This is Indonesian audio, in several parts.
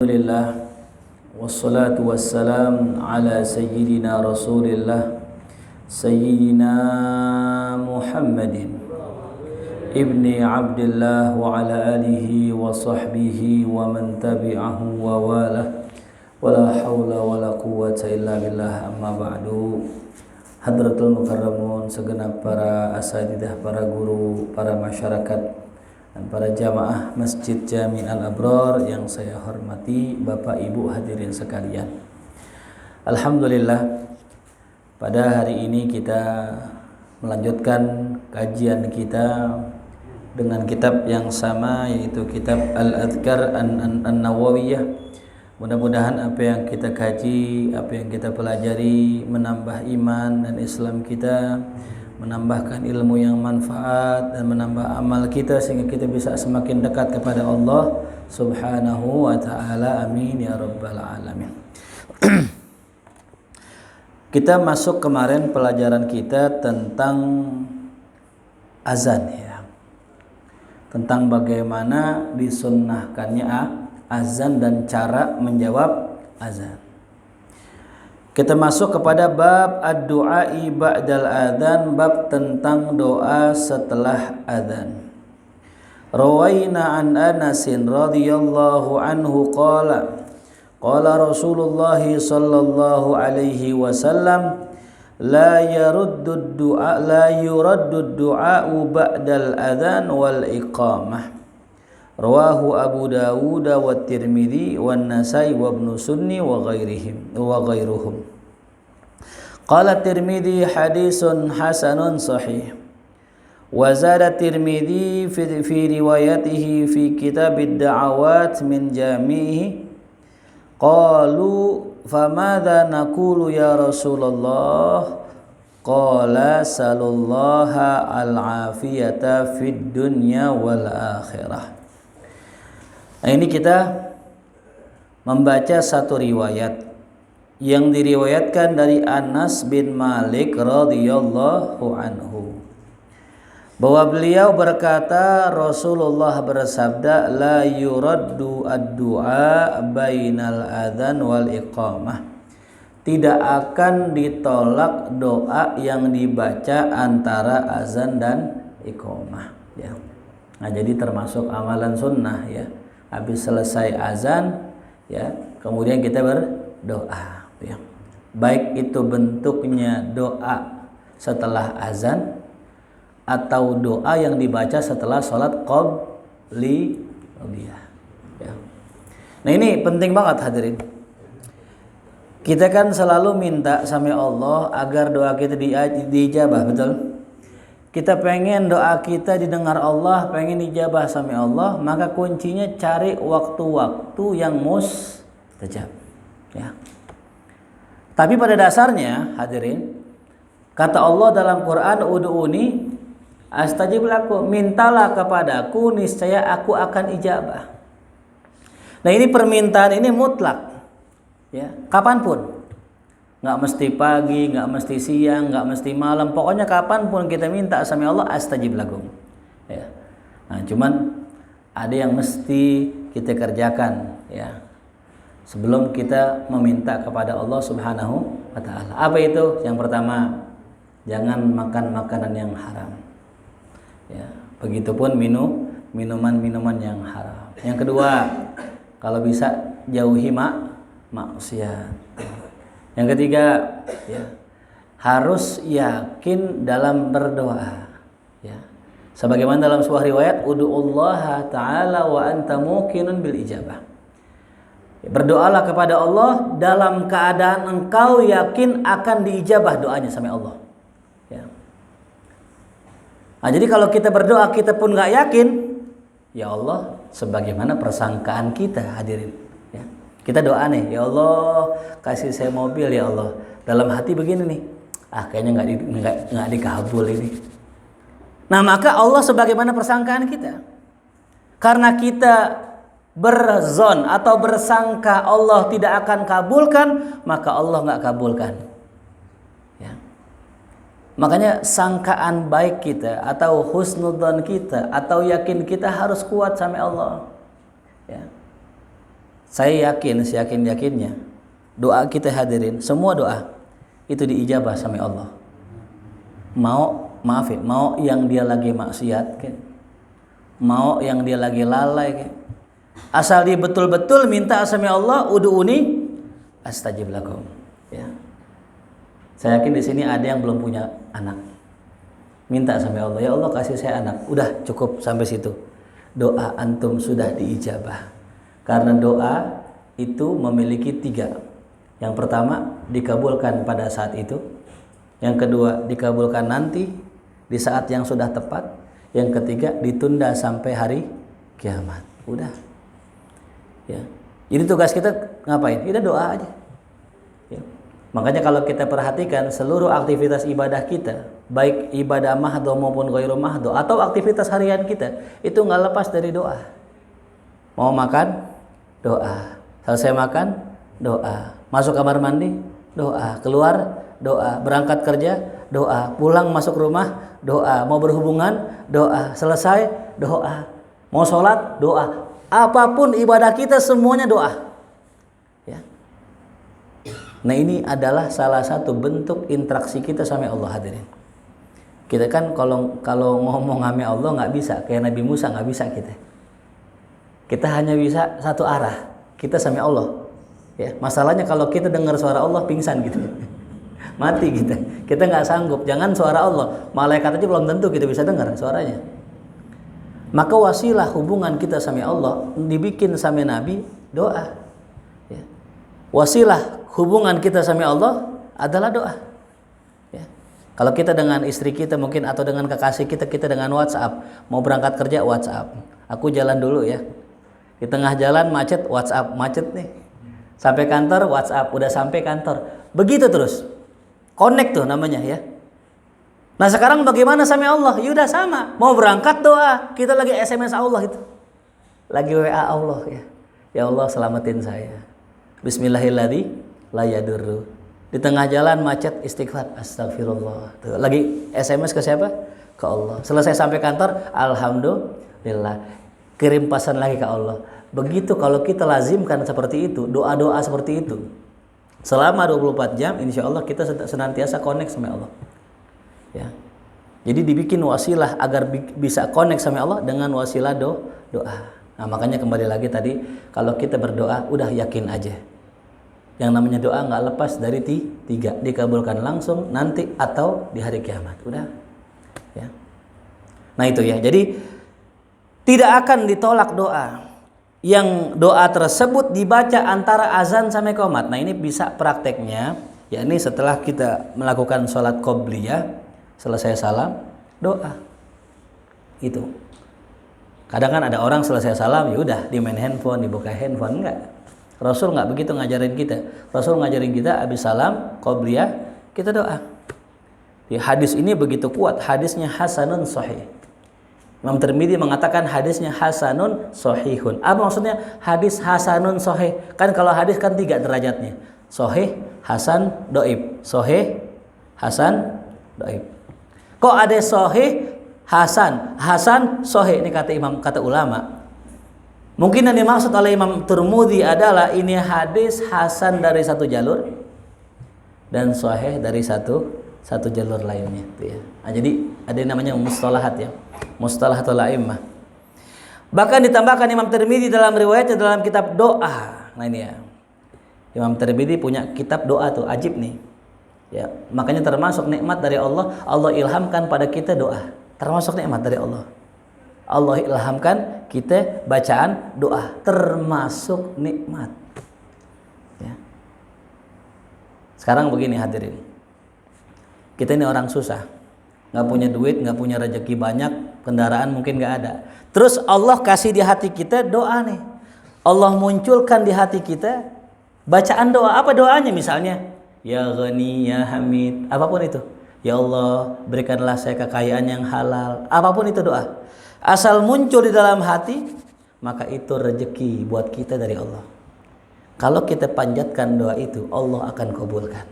Alhamdulillah wassalatu wassalam ala sayyidina Rasulillah sayyidina Muhammadin ibni Abdillah wa ala alihi wa sahbihi wa man tabi'ahu wa walah wala hawla wala quwwata illa billah, amma ba'du. Hadratul mukarramun, segenap para asatidzah, para guru, para masyarakat dan para jamaah Masjid Jami' Al-Abrar yang saya hormati, Bapak Ibu hadirin sekalian. Alhamdulillah, pada hari ini kita melanjutkan kajian kita dengan kitab yang sama, yaitu kitab Al-Adhkar An-Nawawiyah. Mudah-mudahan apa yang kita kaji, apa yang kita pelajari menambah iman dan Islam kita, menambahkan ilmu yang manfaat dan menambah amal kita sehingga kita bisa semakin dekat kepada Allah Subhanahu wa ta'ala. Amin ya rabbal alamin. Kita masuk kemarin pelajaran kita tentang azan ya. Tentang bagaimana disunnahkannya azan dan cara menjawab azan. Kita masuk kepada bab ad-du'ai ba'dal adzan, bab tentang doa setelah adzan. Rawaina an Anas radhiyallahu anhu qala Rasulullah sallallahu alaihi wasallam la yuraddu ad-du'a ba'dal adzan wal iqamah. Rawahu Abu Dawud wa Tirmidzi wa Nasai wa Ibnu Sunni wa ghairuhum. Qala Tirmidzi haditsun hasanun sahih. Wa zada Tirmidzi fi riwayatihi fi kitab ad-da'awat min jami'ihi. Qalu famadza naqulu ya Rasulullah? Qala salullaha al-afiyata fid dunya wal akhirah. Nah, ini kita membaca satu riwayat yang diriwayatkan dari Anas bin Malik radhiyallahu anhu, bahwa beliau berkata, Rasulullah bersabda, la yuraddu ad-du'a bainal adzan wal iqamah. Tidak akan ditolak doa yang dibaca antara azan dan iqamah ya. Nah, jadi termasuk amalan sunnah ya. Habis selesai azan ya, kemudian kita berdoa ya. Baik itu bentuknya doa setelah azan atau doa yang dibaca setelah sholat qabliyah ya. Nah, ini penting banget hadirin. Kita kan selalu minta sama Allah agar doa kita diijabah, betul? Kita pengen doa kita didengar Allah, pengen dijabah sama Allah, maka kuncinya cari waktu-waktu yang mustajab ya. Tapi pada dasarnya hadirin, kata Allah dalam Quran, ud'uni astajib lakum, mintalah kepadaku niscaya aku akan ijabah. Nah, ini permintaan ini mutlak ya, kapanpun. Nggak mesti pagi, nggak mesti siang, nggak mesti malam, pokoknya kapanpun kita minta sama Allah, astajib lakum ya. Nah, cuman ada yang mesti kita kerjakan ya sebelum kita meminta kepada Allah Subhanahu wa ta'ala. Apa itu? Yang pertama, jangan makan makanan yang haram ya. Begitupun minuman yang haram. Yang kedua, kalau bisa jauhi maksiat. Yang ketiga ya, harus yakin dalam berdoa ya. Sebagaimana dalam sebuah riwayat, ud'ullaha ta'ala wa anta muqinun bil ijabah. Berdoalah kepada Allah dalam keadaan engkau yakin akan diijabah doanya sama Allah ya. Nah, jadi kalau kita berdoa kita pun nggak yakin, ya Allah, sebagaimana persangkaan kita hadirin. Kita doa nih, ya Allah kasih saya mobil ya Allah. Dalam hati begini nih, kayaknya nggak dikabul ini. Nah, maka Allah sebagaimana persangkaan kita. Karena kita berzon atau bersangka Allah tidak akan kabulkan, maka Allah nggak kabulkan. Ya. Makanya sangkaan baik kita atau husnudzon kita atau yakin kita harus kuat sama Allah. Ya. Saya yakin, seyakin-yakinnya doa kita hadirin, semua doa itu diijabah sama Allah. Mau yang dia lagi maksiat kayak, mau yang dia lagi lalai kayak, asal dia betul-betul minta sama Allah, ud'uni astajib lakum. Ya. Saya yakin di sini ada yang belum punya anak. Minta sama Allah, ya Allah kasih saya anak. Udah cukup sampai situ. Doa antum sudah diijabah. Karena doa itu memiliki 3. Yang pertama dikabulkan pada saat itu. Yang kedua dikabulkan nanti di saat yang sudah tepat. Yang ketiga ditunda sampai hari kiamat. Udah. Ya. Jadi tugas kita ngapain? Kita doa aja. Ya. Makanya kalau kita perhatikan seluruh aktivitas ibadah kita, baik ibadah mahdo maupun ghairu mahdo, atau aktivitas harian kita, itu nggak lepas dari doa. Mau makan, doa. Selesai makan, doa. Masuk kamar mandi, doa. Keluar, doa. Berangkat kerja, doa. Pulang masuk rumah, doa. Mau berhubungan, doa. Selesai, doa. Mau sholat, doa. Apapun ibadah kita semuanya doa. Ya. Nah ini adalah salah satu bentuk interaksi kita sama Allah hadirin. Kita kan kalau ngomong sama Allah nggak bisa, kayak Nabi Musa nggak bisa kita. Kita hanya bisa satu arah, kita sama Allah. Ya, masalahnya kalau kita dengar suara Allah pingsan gitu, mati kita. Kita nggak sanggup. Jangan suara Allah, malaikat aja belum tentu kita bisa dengar suaranya. Maka wasilah hubungan kita sama Allah dibikin sama Nabi doa. Ya. Wasilah hubungan kita sama Allah adalah doa. Ya. Kalau kita dengan istri kita mungkin atau dengan kekasih kita, kita dengan WhatsApp. Mau berangkat kerja WhatsApp. Aku jalan dulu ya. Di tengah jalan macet WhatsApp, macet nih. Sampai kantor WhatsApp, udah sampai kantor. Begitu terus. Connect tuh namanya ya. Nah sekarang bagaimana sama Allah? Ya udah sama. Mau berangkat doa, kita lagi SMS Allah itu. Lagi WA Allah ya. Ya Allah selamatin saya. Bismillahirrahmanirrahim. La yadurru. Di tengah jalan macet istighfar, astagfirullah. Tuh, lagi SMS ke siapa? Ke Allah. Selesai sampai kantor, alhamdulillah. Kirim pesan lagi ke Allah. Begitu kalau kita lazimkan seperti itu, doa-doa seperti itu. Selama 24 jam insya Allah kita senantiasa connect sama Allah. Ya. Jadi dibikin wasilah agar bisa connect sama Allah dengan wasilah doa. Nah, makanya kembali lagi tadi kalau kita berdoa udah yakin aja. Yang namanya doa nggak lepas dari 3, dikabulkan langsung nanti atau di hari kiamat. Udah. Ya. Nah itu ya. Jadi tidak akan ditolak doa yang doa tersebut dibaca antara azan sampai qomat. Nah ini bisa prakteknya, yakni setelah kita melakukan sholat qobliyah, selesai salam, doa. Itu. Kadang kan ada orang selesai salam, ya udah di main handphone, dibuka handphone, enggak. Rasul enggak begitu ngajarin kita. Rasul ngajarin kita habis salam, qobliyah, kita doa. Di hadis ini begitu kuat, hadisnya hasanun sahih. Imam Tirmidzi mengatakan hadisnya hasanun sahihun. Apa maksudnya hadis hasanun sahih? Kan kalau hadis kan 3 derajatnya. Sahih, hasan, dhaif. Sahih, hasan, dhaif. Kok ada sahih, hasan, sahih? Ini kata ulama. Mungkin yang dimaksud oleh Imam Tirmidzi adalah ini hadis hasan dari satu jalur dan sahih dari satu jalur lainnya. Ya. Nah, jadi ada yang namanya mustalahat ya. Mustalahatul a'immah. Bahkan ditambahkan Imam Tirmidzi dalam riwayatnya dalam kitab doa. Nah ini ya. Imam Tirmidzi punya kitab doa tuh, ajib nih. Ya, makanya termasuk nikmat dari Allah, Allah ilhamkan pada kita doa. Termasuk nikmat dari Allah. Allah ilhamkan kita bacaan doa, termasuk nikmat. Ya. Sekarang begini hadirin. Kita ini orang susah. Nggak punya duit, nggak punya rezeki banyak, kendaraan mungkin nggak ada. Terus Allah kasih di hati kita doa nih. Allah munculkan di hati kita bacaan doa. Apa doanya misalnya? Ya Ghani, Ya Hamid, apapun itu. Ya Allah, berikanlah saya kekayaan yang halal. Apapun itu doa. Asal muncul di dalam hati, maka itu rezeki buat kita dari Allah. Kalau kita panjatkan doa itu, Allah akan kabulkan.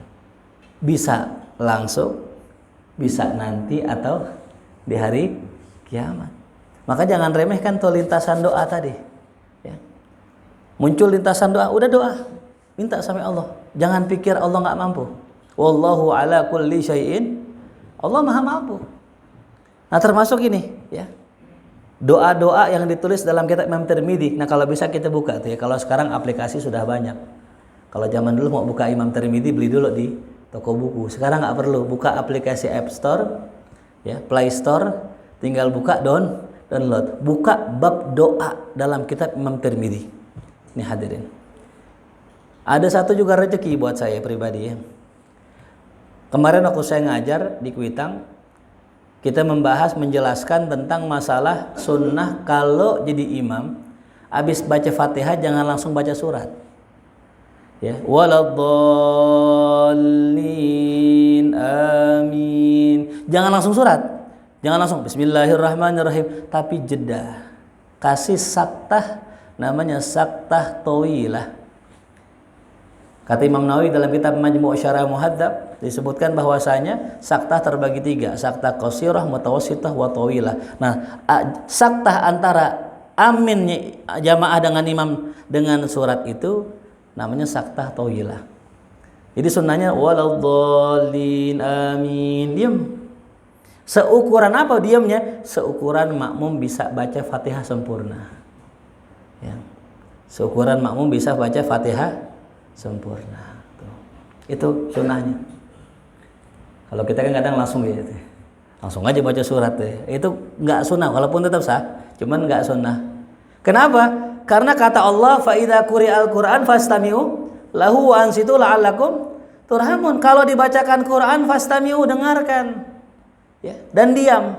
Bisa langsung, bisa nanti atau di hari kiamat. Maka jangan remehkan tuh lintasan doa tadi. Ya. Muncul lintasan doa, udah doa. Minta sama Allah. Jangan pikir Allah nggak mampu. Wallahu ala kulli syai'in. Allah Maha mampu. Nah, termasuk ini, ya. Doa-doa yang ditulis dalam kitab Imam Tirmidzi. Nah, kalau bisa kita buka tuh ya. Kalau sekarang aplikasi sudah banyak. Kalau zaman dulu mau buka Imam Tirmidzi beli dulu di toko buku. Sekarang nggak perlu, buka aplikasi App Store, ya, Play Store, tinggal buka download. Buka bab doa dalam kitab Imam Tirmidzi. Ini hadirin. Ada satu juga rezeki buat saya pribadi ya. Kemarin waktu saya ngajar di Kuitang, kita menjelaskan tentang masalah sunnah kalau jadi imam, habis baca Fatihah jangan langsung baca surat. Ya, waladdallin amin. Jangan langsung surat. Jangan langsung bismillahirrahmanirrahim, tapi jeda. Kasih saktah, namanya saktah tawilah. Kata Imam Nawawi dalam kitab Majmu' Syarah Muhadzab disebutkan bahwasanya saktah terbagi 3, saktah qasirah, mutawassithah, wa tawilah. Nah, saktah antara amin jamaah dengan imam dengan surat itu namanya saktah tawilah. Jadi sunnahnya waladdallin amin, diam. Seukuran apa diamnya? Seukuran makmum bisa baca Fatihah sempurna. Ya. Seukuran makmum bisa baca Fatihah sempurna. Tuh. Itu sunnahnya. Kalau kita kan kadang langsung gitu, langsung aja baca surat deh. Itu nggak sunnah, walaupun tetap sah, cuman nggak sunnah. Kenapa? Karena kata Allah, fa idza quri'al Qur'an fastami'u lahu wa ansitu la'allakum turhamun. Kalau dibacakan Quran fastami'u, dengarkan, ya, dan diam,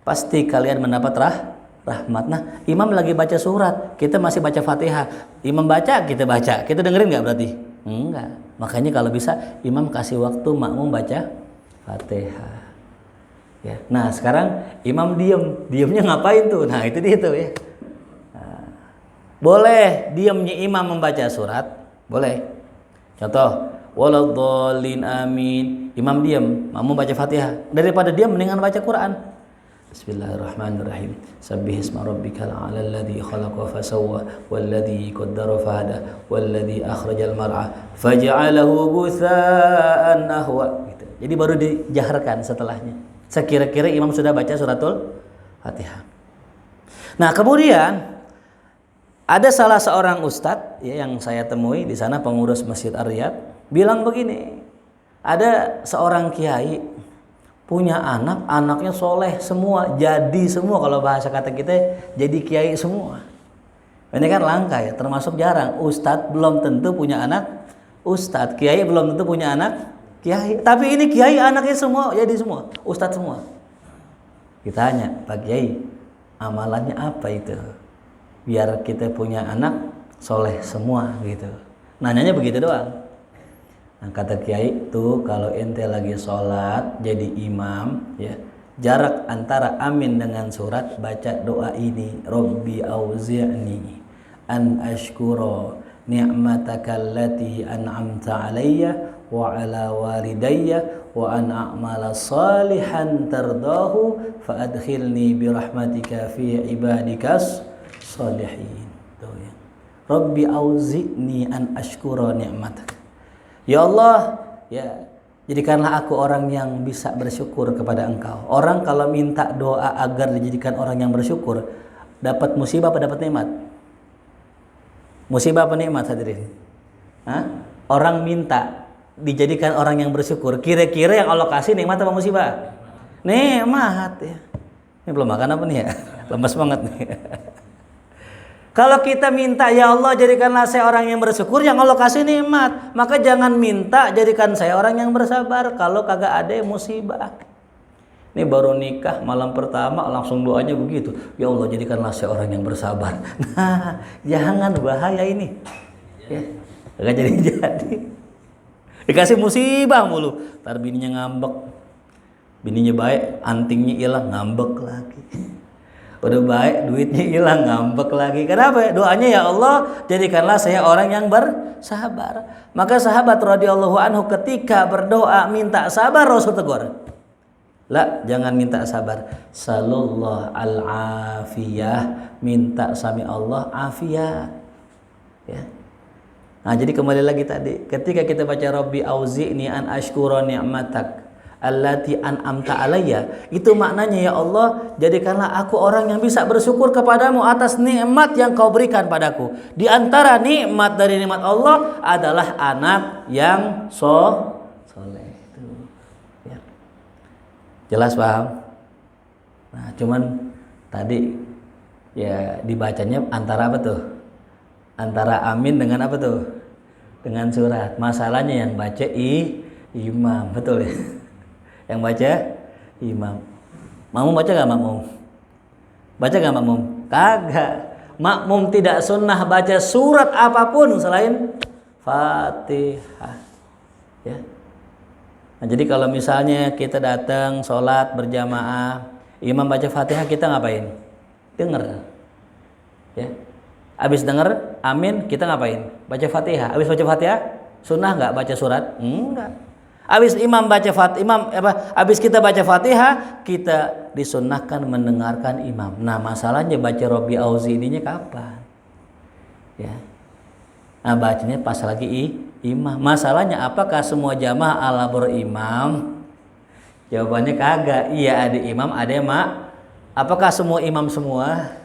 pasti kalian mendapat rahmat. Nah, imam lagi baca surat, kita masih baca Fatihah. Imam baca, kita dengerin nggak berarti? Enggak. Makanya kalau bisa imam kasih waktu makmum baca Fatihah. Ya. Nah, sekarang imam diamnya ngapain tuh? Nah, itu dia tuh ya. Nah, boleh diamnya imam membaca surat, boleh. Contoh, waladdallin amin. Imam diam, makmum baca Fatihah. Daripada diam mendingan baca Quran. Bismillahirrahmanirrahim. Sabbihisma rabbikal a'la alladzi khalaqa fasawwa walladzi qaddara fahada walladzi akhrajal mar'a faj'alahu ghutsaan ahwa. Gitu. Jadi baru dijaharkan setelahnya. Sekira-kira imam sudah baca suratul Fatihah. Nah, kemudian ada salah seorang ustadz ya, yang saya temui di sana, pengurus Masjid Ar-Riyadh, bilang begini. Ada seorang kiai punya anaknya soleh semua, jadi semua, kalau bahasa kata kita jadi kiai semua. Ini kan langka ya, termasuk jarang. Ustadz belum tentu punya anak ustadz, kiai belum tentu punya anak kiai. Tapi ini kiai anaknya semua jadi semua, ustadz semua. Kita tanya, Pak Kiai, amalannya apa itu? Biar kita punya anak soleh semua gitu. Nanyanya begitu doang. Nah, kata Kiai tuh, kalau ente lagi sholat jadi imam ya, jarak antara amin dengan surat baca doa ini, Rabbi auzi'ni an ashkura ni'mataka allati an'amta alayya wa ala walidayya wa an a'mala salihan tardahu fa adkhilni bi rahmatika fi ibadikas salihin. Tuh ya. Rabbi auzi'ni an ashkura ni'mataka. Ya Allah, ya, jadikanlah aku orang yang bisa bersyukur kepada Engkau. Orang kalau minta doa agar dijadikan orang yang bersyukur, dapat musibah apa dapat nikmat? Musibah apa nikmat, hadirin? Hah? Orang minta dijadikan orang yang bersyukur, kira-kira yang Allah kasih nikmat apa musibah? Nikmat ya. Ini belum makan apa nih ya? Lemas banget nih. Kalau kita minta, ya Allah jadikanlah saya orang yang bersyukur, yang Allah kasih nikmat. Maka jangan minta jadikan saya orang yang bersabar kalau kagak ada musibah. Ini baru nikah malam pertama langsung doanya begitu. Ya Allah jadikanlah saya orang yang bersabar. Nah, jangan, bahaya ini. Ya, kagak jadi. Dikasih musibah mulu. Ntar bininya ngambek. Bininya baik, antingnya hilang, ngambek lagi. Udah baik, duitnya hilang, ngambek lagi. Kenapa? Doanya, ya Allah jadikanlah saya orang yang bersabar. Maka sahabat radhiyallahu anhu ketika berdoa minta sabar, Rasul tegur, lah, jangan minta sabar, sallallahu al-afiyah, minta sami Allah afiat. Ya. Nah, jadi kembali lagi tadi, ketika kita baca Rabbi auzi'ni an ashkura ni'matak allati an'amta alayya, itu maknanya, ya Allah, jadikanlah aku orang yang bisa bersyukur kepadamu atas nikmat yang kau berikan padaku. Di antara nikmat dari nikmat Allah adalah anak yang soleh. Ya. Jelas paham? Nah, cuman tadi ya dibacanya antara apa tuh? Antara amin dengan apa tuh? Dengan surat. Masalahnya yang baca imam, betul ya? Yang baca imam. Makmum baca gak makmum? Baca gak makmum? Kagak. Makmum tidak sunnah baca surat apapun selain Fatihah. Ya. Nah, jadi kalau misalnya kita datang sholat berjamaah, imam baca Fatihah, kita ngapain? Dengar. Ya. Habis dengar amin, kita ngapain? Baca Fatihah. Habis baca Fatihah, sunnah nggak baca surat? Enggak. Habis imam baca habis kita baca Fatihah, kita disunnahkan mendengarkan imam. Nah, masalahnya baca Rabbi auzi'ninya kapan? Ya. Nah, bacanya pas lagi imam. Masalahnya apakah semua jamaah ala berimam? Jawabannya kagak. Iya, ada imam, ada mak. Apakah semua imam semua?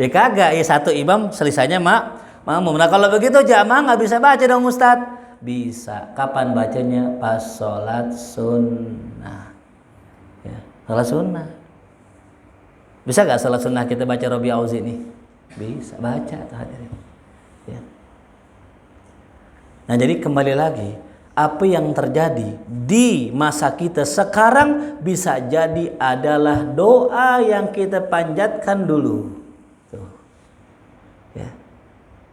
Ya kagak, ya satu imam selisanya makmum. Nah, kalau begitu jamaah nggak bisa baca dong Ustadz. Bisa. Kapan bacanya? Pas sholat sunnah. Ya, sholat sunnah. Bisa nggak sholat sunnah kita baca Rabbi auzi'ni? Bisa baca tuh hadirin. Ya. Nah, jadi kembali lagi, apa yang terjadi di masa kita sekarang bisa jadi adalah doa yang kita panjatkan dulu. Ya.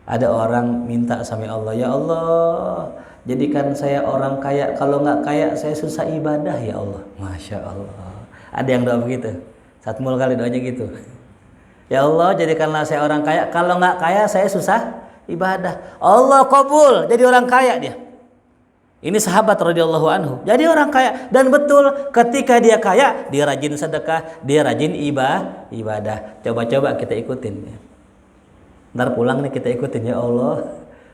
Ada orang minta sama Allah, ya Allah, jadikan saya orang kaya. Kalau nggak kaya, saya susah ibadah ya Allah. Masya Allah. Ada yang doa begitu. Satmul kali doanya gitu. Ya Allah, jadikanlah saya orang kaya. Kalau nggak kaya, saya susah ibadah. Allah kabul, jadi orang kaya dia. Ini sahabat radhiyallahu anhu, jadi orang kaya. Dan betul, ketika dia kaya, dia rajin sedekah, dia rajin ibadah. Coba-coba kita ikutin ya. Ntar pulang nih kita ikutin, ya Allah,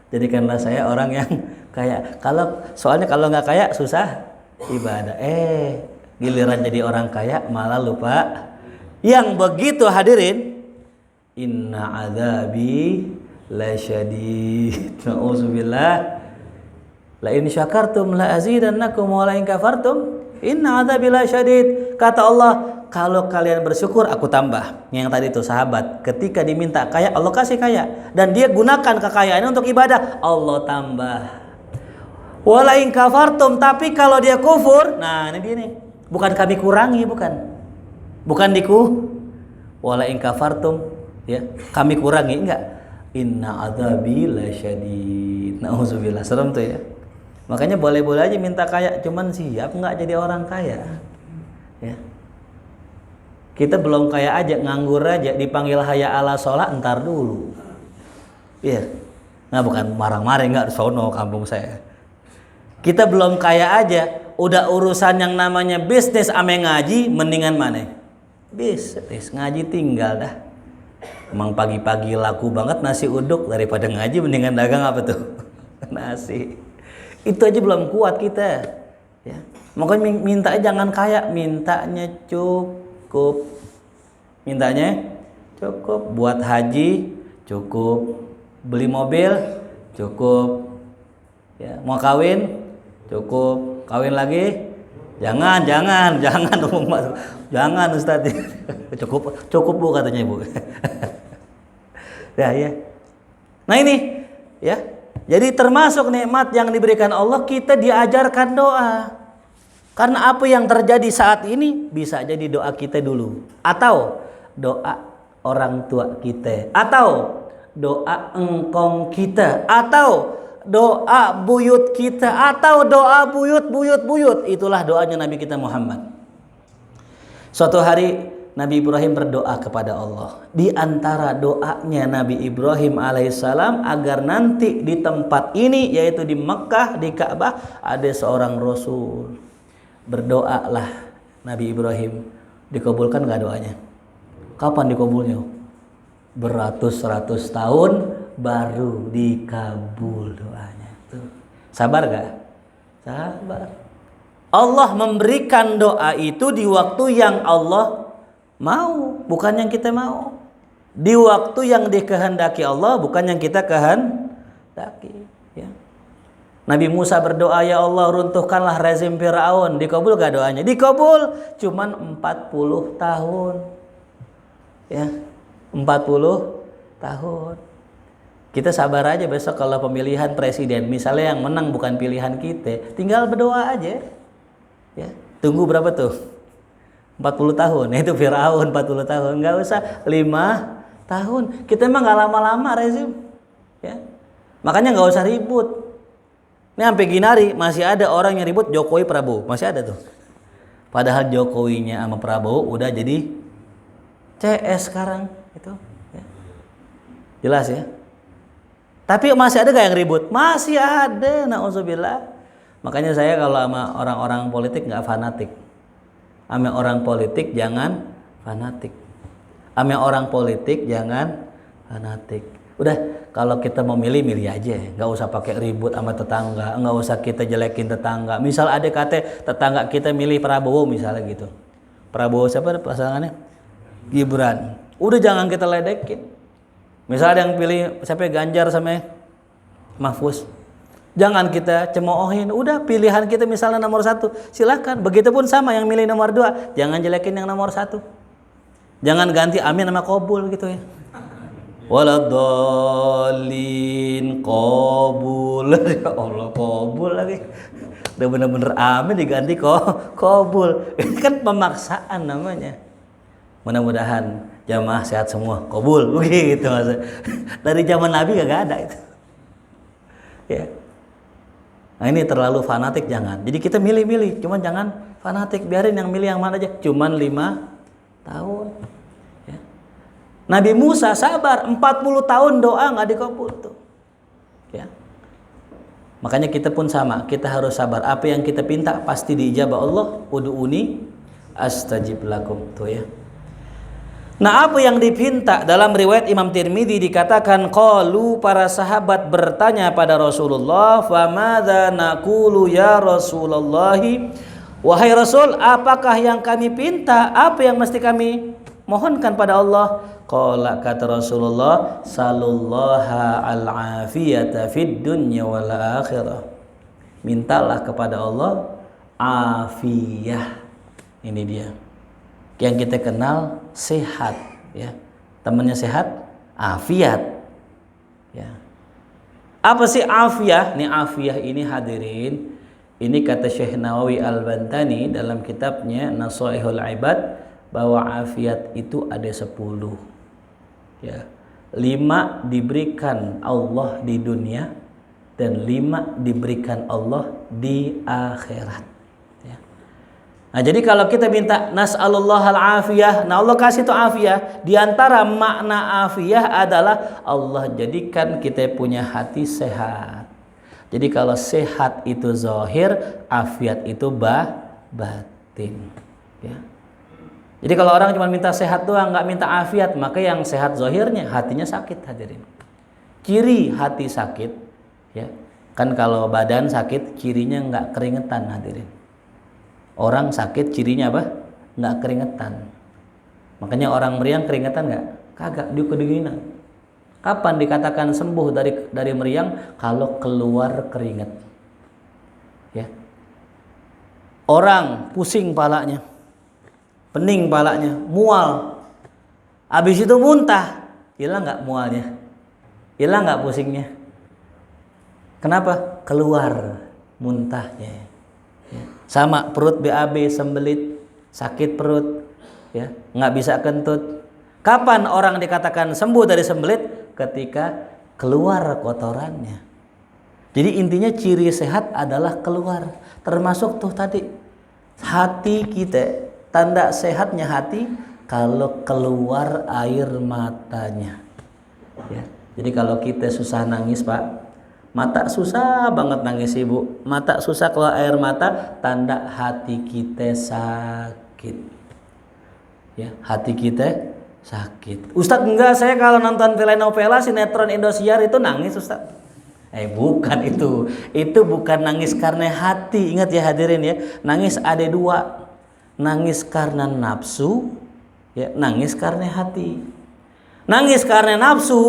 jadikanlah saya orang yang kaya. Soalnya kalau nggak kaya susah ibadah. Giliran jadi orang kaya malah lupa. Yang begitu hadirin, inna adzabi lasyadid. Nauzubillah. La in syakartum la azidannakum wa la in kafartum inna adzabi lasyadid. Kata Allah, kalau kalian bersyukur aku tambah. Yang tadi itu sahabat, ketika diminta kaya, Allah kasih kaya, dan dia gunakan kekayaannya untuk ibadah, Allah tambah. Wala in kafartum, tapi kalau dia kufur, nah ini dia nih, bukan kami kurangi, bukan wala in kafartum, ya kami kurangi, enggak. Inna adzabi lasyadid. Nauzubillah, serem tuh ya. Makanya boleh-boleh aja minta kaya, cuman siap enggak jadi orang kaya. Ya. Kita belum kaya aja, nganggur aja, dipanggil hayya ala sholat, entar dulu. Iya. Nah, bukan marah-marah, enggak, sono kampung saya. Kita belum kaya aja, udah urusan yang namanya bisnis ame ngaji, mendingan mana? Bisnis, ngaji tinggal dah. Emang pagi-pagi laku banget nasi uduk, daripada ngaji mendingan dagang apa tuh? Nasi. Itu aja belum kuat kita. Ya. Makanya minta jangan kaya, mintanya mintanya cukup buat haji, cukup beli mobil, cukup ya, mau kawin, cukup kawin lagi, jangan Ustaz. cukup Bu katanya Bu. Ya. Nah ini ya, jadi termasuk nikmat yang diberikan Allah, kita diajarkan doa. Karena apa yang terjadi saat ini bisa jadi doa kita dulu, atau doa orang tua kita, atau doa engkong kita, atau doa buyut kita, atau doa buyut. Itulah doanya Nabi kita Muhammad. Suatu hari Nabi Ibrahim berdoa kepada Allah. Di antara doanya Nabi Ibrahim alaihissalam agar nanti di tempat ini, yaitu di Mekah, di Ka'bah, ada seorang Rasul. Berdoalah Nabi Ibrahim. Dikabulkan gak doanya? Kapan dikabulnya? Beratus-ratus tahun baru dikabul doanya. Tuh. Sabar gak? Sabar. Allah memberikan doa itu di waktu yang Allah mau, bukan yang kita mau. Di waktu yang dikehendaki Allah, bukan yang kita kehendaki. Ya. Nabi Musa berdoa, ya Allah runtuhkanlah rezim Fir'aun. Dikabul gak doanya? Dikabul, cuman 40 tahun. Ya, 40 tahun. Kita sabar aja besok kalau pemilihan presiden, misalnya yang menang bukan pilihan kita, tinggal berdoa aja. Ya, tunggu berapa tuh? 40 tahun. Itu Firaun 40 tahun. Enggak usah 5 tahun. Kita emang enggak lama-lama rezim. Ya. Makanya enggak usah ribut. Ini sampai Ginari masih ada orang yang ribut Jokowi Prabowo, masih ada tuh. Padahal Jokowinya sama Prabowo udah jadi CS sekarang itu. Ya. Jelas ya? Tapi masih ada gak yang ribut? Masih ada, na'udzubillah. Makanya saya kalau sama orang-orang politik gak fanatik. Sama orang politik jangan fanatik. Sama orang politik jangan fanatik. Udah, kalau kita mau milih aja. Gak usah pakai ribut sama tetangga. Gak usah kita jelekin tetangga. Misal ada kata tetangga kita milih Prabowo misalnya gitu. Prabowo siapa pasangannya? Gibran. Udah jangan kita ledekin. Misalnya yang pilih siapa Ganjar sama Mahfuz, jangan kita cemoohin. Udah pilihan kita misalnya nomor 1, silakan. Begitupun sama yang milih nomor 2, jangan jelekin yang nomor 1. Jangan ganti amin sama qabul gitu ya. Waladhdallin qabul. Ya Allah, qabul lagi. Udah bener-bener amin diganti qabul. Ini kan pemaksaan namanya. Mudah-mudahan jamaah sehat semua, qabul begitu maksudnya. Dari zaman Nabi gak ada itu. Ya. Nah ini terlalu fanatik jangan. Jadi kita milih-milih, cuman jangan fanatik. Biarin yang milih yang mana aja. Cuman 5 tahun. Ya. Nabi Musa sabar 40 tahun doa nggak dikabul tuh. Ya. Makanya kita pun sama. Kita harus sabar. Apa yang kita pinta pasti diijabah Allah. Ud'uni astajib lakum tuh ya. Nah, apa yang dipinta dalam riwayat Imam Tirmidzi dikatakan qalu, para sahabat bertanya pada Rasulullah, "Famadza naqulu ya Rasulullah?" Wahai Rasul, apakah yang kami pinta? Apa yang mesti kami mohonkan pada Allah? Qala, kata Rasulullah, "Salullaha al-afiyata fid dunya wal akhirah." Mintalah kepada Allah afiyah. Ini dia. Yang kita kenal sehat, ya. Temannya sehat, afiat. Ya. Apa sih afiah? Nih afiah ini hadirin, ini kata Syekh Nawawi Al-Bantani dalam kitabnya Nasaihul Ibad bahwa afiat itu ada 10. Ya. 5 diberikan Allah di dunia dan 5 diberikan Allah di akhirat. Nah, jadi kalau kita minta nas'alullahal afiyah, nah Allah kasih itu afiyah. Di antara makna afiyah adalah Allah jadikan kita punya hati sehat. Jadi kalau sehat itu zahir, afiat itu batin. Ya. Jadi kalau orang cuma minta sehat doang, nggak minta afiat, maka yang sehat zahirnya hatinya sakit hadirin. Ciri hati sakit, ya kan kalau badan sakit cirinya nggak keringetan hadirin. Orang sakit cirinya apa? Nggak keringetan. Makanya orang meriang keringetan nggak? Kagak, dia kedinginan. Kapan dikatakan sembuh dari meriang? Kalau keluar keringet. Ya. Orang pusing palanya, pening palanya, mual. Habis itu muntah, hilang nggak mualnya? Hilang nggak pusingnya? Kenapa? Keluar muntahnya. Ya. Sama perut BAB, sembelit, sakit perut, ya, nggak bisa kentut. Kapan orang dikatakan sembuh dari sembelit? Ketika keluar kotorannya. Jadi intinya ciri sehat adalah keluar. Termasuk tuh tadi hati kita, tanda sehatnya hati kalau keluar air matanya. Ya. Jadi kalau kita susah nangis Pak, mata susah banget nangis ibu, mata susah keluar air mata, tanda hati kita sakit. Ya, hati kita sakit. Ustadz enggak, saya kalau nonton telenovela sinetron Indosiar itu nangis Ustadz. Bukan itu. Itu bukan nangis karena hati. Ingat ya hadirin ya. Nangis ada dua. Nangis karena nafsu, ya, nangis karena hati. Nangis karena nafsu,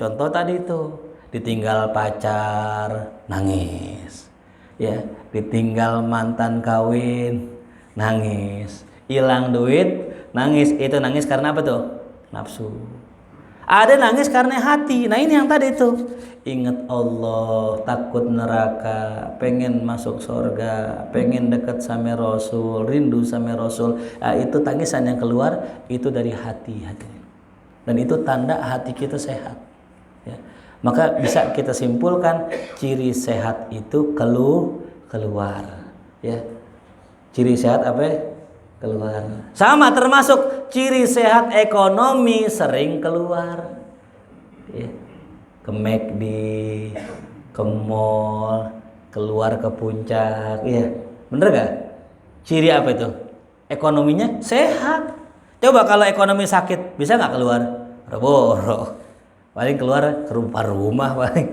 contoh tadi itu, ditinggal pacar, nangis. Ya, ditinggal mantan kawin, nangis. Hilang duit, nangis. Itu nangis karena apa tuh? Nafsu. Ada nangis karena hati. Nah ini yang tadi itu. Ingat Allah, takut neraka, pengen masuk surga, pengen dekat sama Rasul, rindu sama Rasul. Nah, itu tangisan yang keluar itu dari hati. Dan itu tanda hati kita sehat. Ya. Maka bisa kita simpulkan ciri sehat itu keluar. Ya. Ciri sehat apa? Keluar. Sama termasuk ciri sehat ekonomi sering keluar. Ya. Ke McD, ke mall, keluar ke puncak, ya. Bener gak? Ciri apa itu? Ekonominya sehat. Coba kalau ekonomi sakit, bisa gak keluar? Boro. Paling keluar ke rumah paling.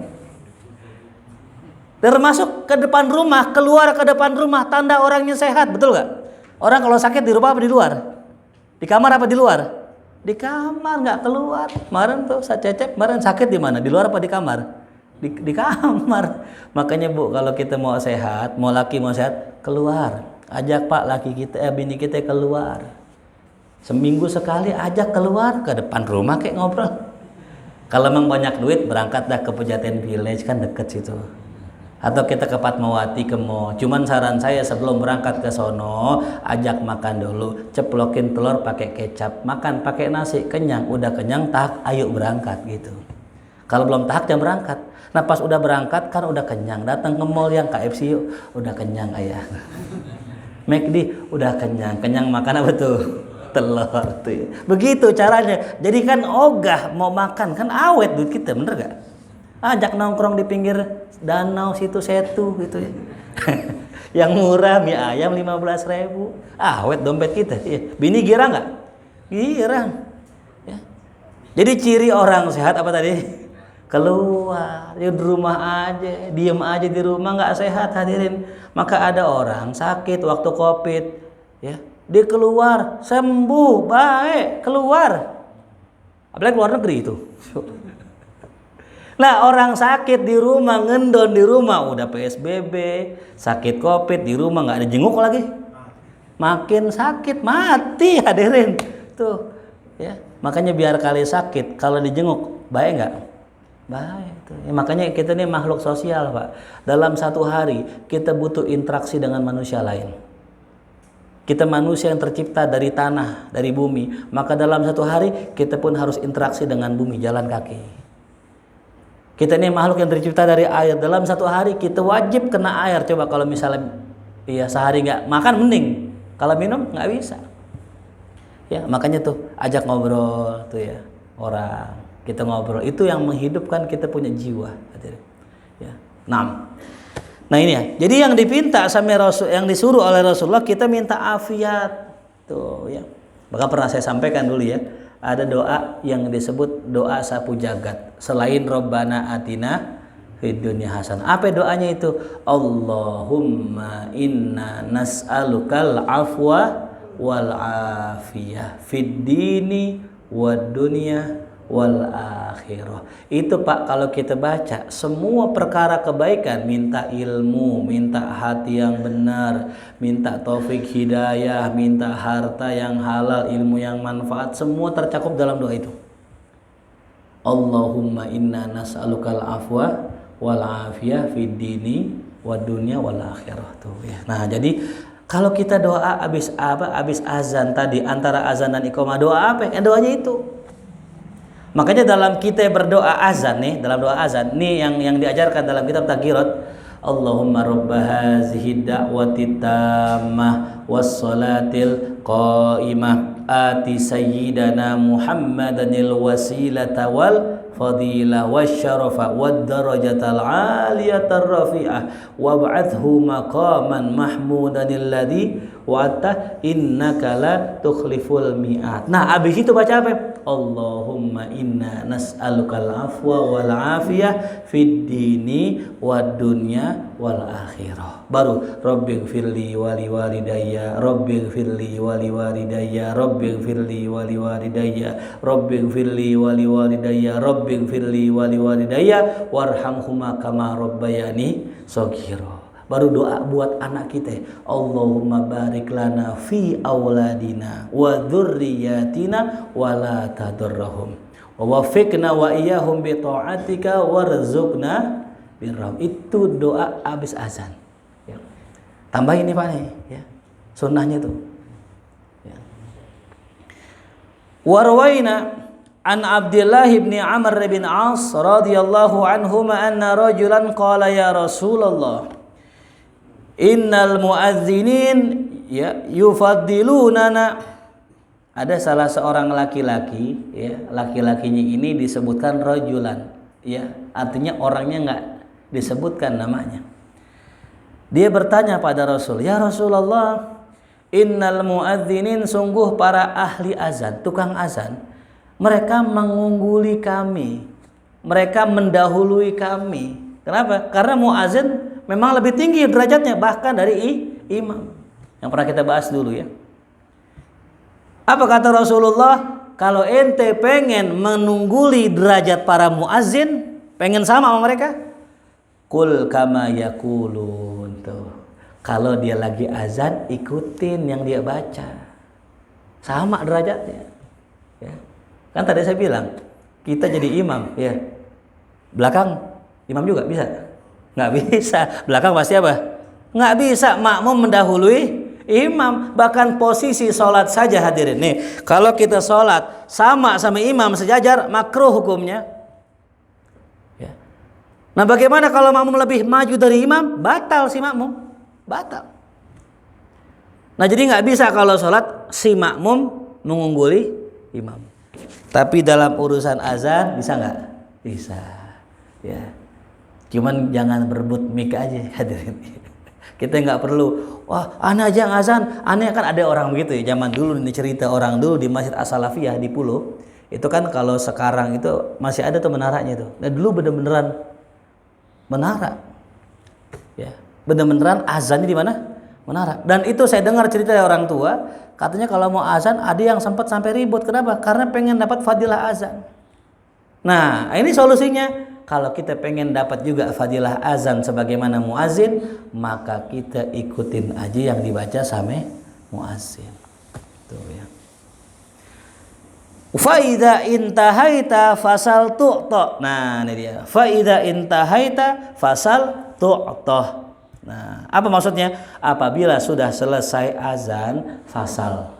Termasuk ke depan rumah, keluar ke depan rumah, tanda orangnya sehat, betul gak? Orang kalau sakit di rumah apa di luar? Di kamar apa di luar? Di kamar, nggak keluar. Kemarin tuh saya Cecep kemarin sakit di mana? Di luar apa di kamar? Di kamar. Makanya Bu, kalau kita mau sehat, mau laki mau sehat, keluar. Ajak Pak laki kita, bini kita keluar. Seminggu sekali ajak keluar ke depan rumah kayak ngobrol. Kalau memang banyak duit, berangkat dah ke Pejaten Village, kan deket situ. Atau kita ke Fatmawati ke mall. Cuman saran saya sebelum berangkat ke sono, ajak makan dulu, ceplokin telur pakai kecap, makan pakai nasi, kenyang, udah kenyang tahak, ayo berangkat gitu. Kalau belum tahak jangan berangkat. Nah pas udah berangkat kan udah kenyang, datang ke mall yang KFC yuk, udah kenyang ayah. McD udah kenyang makan apa tuh? Telur tuh. Ya. Begitu caranya. Jadi kan ogah mau makan kan awet duit kita, bener gak? Ajak nongkrong di pinggir danau situ setu gitu ya. Yang murah mie ayam 15.000. Awet dompet kita. Ya. Bini girang nggak? Girang. Ya. Jadi ciri orang sehat apa tadi? Keluar. Ya di rumah aja, diem aja di rumah nggak sehat hadirin. Maka ada orang sakit waktu COVID, ya dia keluar sembuh baik keluar. Apalagi keluar negeri itu. Nah orang sakit di rumah, ngendon di rumah, udah PSBB, sakit COVID di rumah nggak ada jenguk lagi, makin sakit mati hadirin tuh, ya makanya biar kali sakit kalau dijenguk baik nggak? Baik tuh. Ya, makanya kita ini makhluk sosial Pak. Dalam satu hari kita butuh interaksi dengan manusia lain. Kita manusia yang tercipta dari tanah, dari bumi, maka dalam satu hari kita pun harus interaksi dengan bumi, jalan kaki. Kita ini makhluk yang tercipta dari air. Dalam satu hari kita wajib kena air. Coba kalau misalnya ya sehari nggak makan mending. Kalau minum nggak bisa. Ya makanya tuh ajak ngobrol tuh ya orang. Kita ngobrol itu yang menghidupkan kita punya jiwa. Ya. Nah ini ya. Jadi yang dipinta sama Rasul, yang disuruh oleh Rasulullah kita minta afiat tuh ya. Bahkan pernah saya sampaikan dulu ya. Ada doa yang disebut doa sapu jagat selain Rabbana atina fid dunya hasanah. Apa doanya itu? Allahumma inna nas'alukal afwa wal afiyah fid dini wad dunya wal akhirah. Itu Pak kalau kita baca semua perkara kebaikan, minta ilmu, minta hati yang benar, minta taufik hidayah, minta harta yang halal, ilmu yang manfaat, semua tercakup dalam doa itu. Allahumma inna nas'alukal afwa wal afiyah fid dini wad dunya wal akhirah tuh ya. Nah, jadi kalau kita doa habis azan tadi antara azan dan iqamah doa apa? Doanya itu. Makanya dalam kita berdoa azan nih, dalam doa azan nih yang diajarkan dalam kitab Taghirat, Allahumma rabba hazihi da'wati tammah was salatil qaimah ati sayyidana Muhammadanil wasilata wal fadilah wasyarafa wad darajatal aliyatar rafi'ah wab'athu maqaman mahmudanil ladzi wa'ata innaka la tukhliful mi'ad. Nah, habis itu baca apa? Allahumma inna nas'alukal afwa wal afiyah fid dini wad dunya wal akhirah. Baru rabbighfirli wali walidayya, rabbighfirli wali walidayya, rabbighfirli wali walidayya, rabbighfirli wali walidayya, rabbighfirli wali walidayya warhamhuma kama rabbayani shaghira. Baru doa buat anak kita, Allahumma barik lana fi auladina wa dzurriyyatina wa la tadurrahum wa wafiqna wa iyyahum bi ta'atika warzuqna birrahim. Itu doa habis azan ya. Tambahin ini Pak nih ya, sunnahnya tuh ya. Warwaina an Abdullah bin Amr bin As radhiyallahu anhuma anna rajulan qala ya Rasulullah innal muadzinin ya yufaddilunana. Ada salah seorang laki-laki ya, laki-lakinya ini disebutkan rajulan ya, artinya orangnya enggak disebutkan namanya. Dia bertanya pada Rasul, ya Rasulullah, innal muadzinin, sungguh para ahli azan, tukang azan, mereka mengungguli kami, mereka mendahului kami. Kenapa? Karena muazin memang lebih tinggi derajatnya bahkan dari imam. Yang pernah kita bahas dulu ya. Apa kata Rasulullah? Kalau ente pengen menungguli derajat para muazin, pengen sama mereka, kul kama yakulun tuh. Kalau dia lagi azan, ikutin yang dia baca. Sama derajatnya. Ya. Kan tadi saya bilang, kita jadi imam ya. Belakang imam juga bisa? Nggak bisa. Belakang pasti apa? Nggak bisa makmum mendahului imam. Bahkan posisi sholat saja hadirin nih, kalau kita sholat sama imam sejajar, makruh hukumnya ya. Nah bagaimana kalau makmum lebih maju dari imam? Batal si makmum, batal. Nah jadi nggak bisa kalau sholat si makmum mengungguli imam. Tapi dalam urusan azan bisa nggak? Bisa ya. Cuman jangan berebut mic aja hadirin. Kita nggak perlu, wah aneh aja ngazan, aneh kan ada orang begitu ya. Zaman dulu ini cerita orang dulu di Masjid As-Salafiyah di Pulau. Itu kan kalau sekarang itu masih ada tuh menaranya tuh. Nah dulu bener-beneran menara. Ya, bener-beneran azannya di mana? Menara. Dan itu saya dengar cerita dari orang tua, katanya kalau mau azan ada yang sempat sampai ribut. Kenapa? Karena pengen dapat fadilah azan. Nah, ini solusinya. Kalau kita pengen dapat juga fadilah azan sebagaimana muazin, maka kita ikutin aja yang dibaca sama muazin. Tuh ya. Fa idza intahaita fasal tu'ta. Nah, ini dia. Fa idza intahaita fasal tu'ta. Nah, apa maksudnya? Apabila sudah selesai azan, fasal.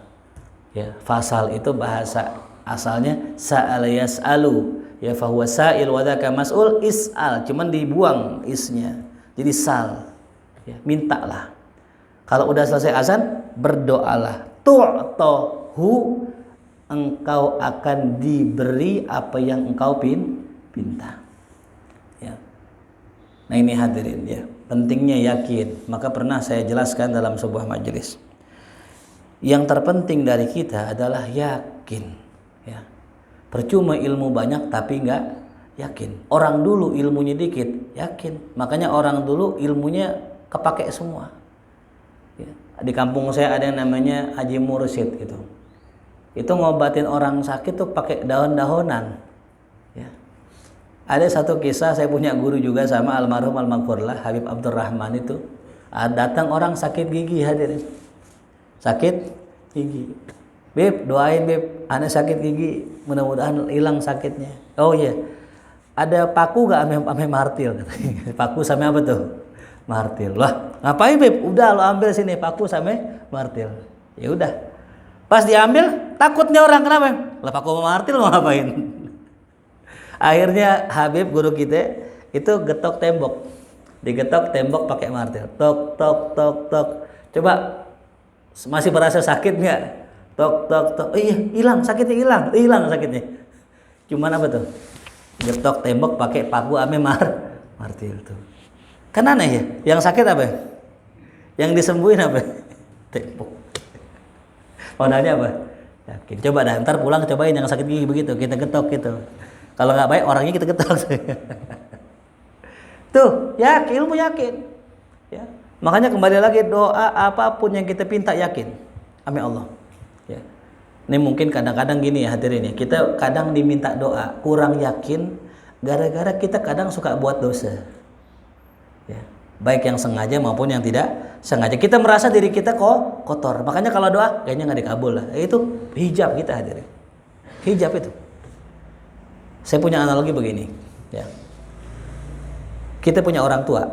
Ya, fasal itu bahasa asalnya sa'al yas'alu. Ya fahuwa sa'il wa dzaka mas'ul is'al, cuman dibuang isnya. Jadi sal. Ya, mintalah. Kalau udah selesai azan, berdoalah. Tu'tahu, engkau akan diberi apa yang engkau pinta. Ya. Nah ini hadirin ya, pentingnya yakin. Maka pernah saya jelaskan dalam sebuah majelis. Yang terpenting dari kita adalah yakin. Ya. Percuma ilmu banyak tapi nggak yakin. Orang dulu ilmunya dikit, yakin. Makanya orang dulu ilmunya kepake semua. Ya. Di kampung saya ada yang namanya Haji Mursid gitu. Itu ngobatin orang sakit tuh pakai daun-daunan. Ya. Ada satu kisah, saya punya guru juga sama almarhum al-maghfurlah Habib Abdurrahman itu. Datang orang sakit gigi hadirin. Sakit gigi. Beb, doain Beb, anak sakit gigi, mudah-mudahan hilang sakitnya. Oh iya, ada paku gak ame martil? Paku sama apa tuh? Martil. Lah, ngapain Beb? Udah lo ambil sini paku sama martil. Ya udah. Pas diambil, takutnya orang kenapa? Lah paku sama martil mau ngapain? Akhirnya Habib guru kita itu getok tembok. Digetok tembok pakai martil. Tok tok tok tok. Coba masih merasa sakit nggak? Tok tok tok. Iya, hilang sakitnya, hilang sakitnya. Cuman apa tuh? Getok tembok pakai paku ame martil tuh. Kan aneh ya? Yang sakit apa? Yang disembuhin apa? Tembok. Modalnya apa? Yakin. Coba dah, ntar pulang cobain yang sakit gigi begitu, kita getok gitu. Kalau nggak baik orangnya kita getok. Tuh, yakin, ilmu yakin. Ya. Makanya kembali lagi, doa apapun yang kita pinta yakin. Amin Allah. Ya. Ini mungkin kadang-kadang gini ya hadirin ya, kita kadang diminta doa kurang yakin gara-gara kita kadang suka buat dosa. Ya. Baik yang sengaja maupun yang tidak sengaja. Kita merasa diri kita kok kotor. Makanya kalau doa kayaknya nggak dikabul lah. Itu hijab kita hadirin. Hijab itu. Saya punya analogi begini. Ya. Kita punya orang tua.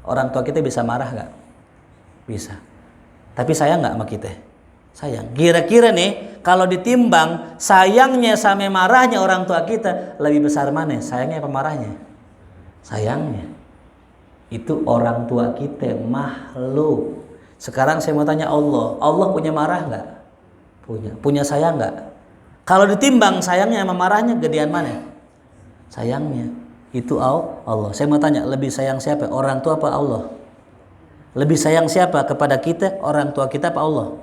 Orang tua kita bisa marah nggak? Bisa. Tapi sayang nggak sama kita? Sayang. Kira-kira nih kalau ditimbang sayangnya sama marahnya orang tua kita lebih besar mana? Sayangnya apa marahnya? Sayangnya. Itu orang tua kita makhluk. Sekarang saya mau tanya Allah punya marah nggak? Punya. Punya sayang nggak? Kalau ditimbang sayangnya sama marahnya gedean mana? Sayangnya. Itu Allah. Saya mau tanya, lebih sayang siapa? Orang tua apa Allah? Lebih sayang siapa kepada kita? Orang tua kita apa Allah?